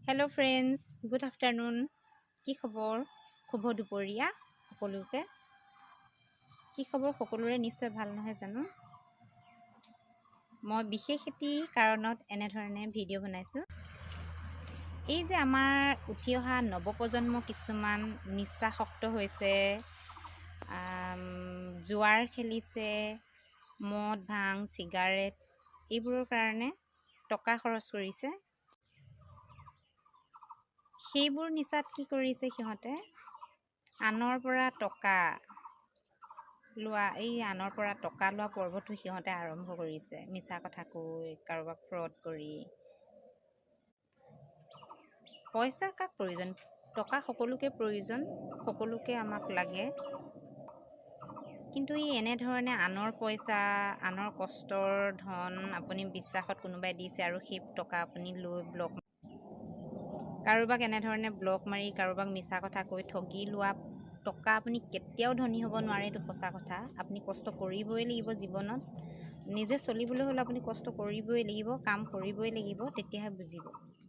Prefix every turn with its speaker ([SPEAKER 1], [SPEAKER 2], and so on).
[SPEAKER 1] Hello' friends, good afternoon. কি খবৰ? শুভ দুপৰীয়া সকলোকে। কি খবৰ সকলোৰে? নিশ্চয় ভাল নহয় জানো? মই বিশেষ এটি কাৰণত এনেধৰণে ভিডিঅ' বনাইছোঁ। এই যে আমাৰ উঠি অহা নৱপ্ৰজন্ম কিছুমান নিচাসক্ত হৈছে, জুৱাৰ খেলিছে, মদ ভাং চিগাৰেট এইবোৰৰ কাৰণে টকা খৰচ কৰিছে। সেইবোৰ নিচাত কি কৰিছে সিহঁতে? আনৰ পৰা টকা লোৱা পৰ্বটো সিহঁতে আৰম্ভ কৰিছে। মিছা কথা কৈ, কাৰোবাক ফ্ৰড কৰি। পইচা কাক প্ৰয়োজন? টকা সকলোকে প্ৰয়োজন, সকলোকে আমাক লাগে। কিন্তু এনেধৰণে আনৰ পইচা, আনৰ কষ্টৰ ধন আপুনি বিশ্বাসত কোনোবাই দিছে আৰু সেই টকা আপুনি লৈ কাৰোবাক এনেধৰণে ব্লক মাৰি, কাৰোবাক মিছা কথা কৈ ঠগি লোৱা টকা আপুনি কেতিয়াও ধনী হ'ব নোৱাৰে। এইটো সঁচা কথা। আপুনি কষ্ট কৰিবই লাগিব জীৱনত। নিজে চলিবলৈ হ'লে আপুনি কষ্ট কৰিবই লাগিব, কাম কৰিবই লাগিব, তেতিয়াহে বুজিব।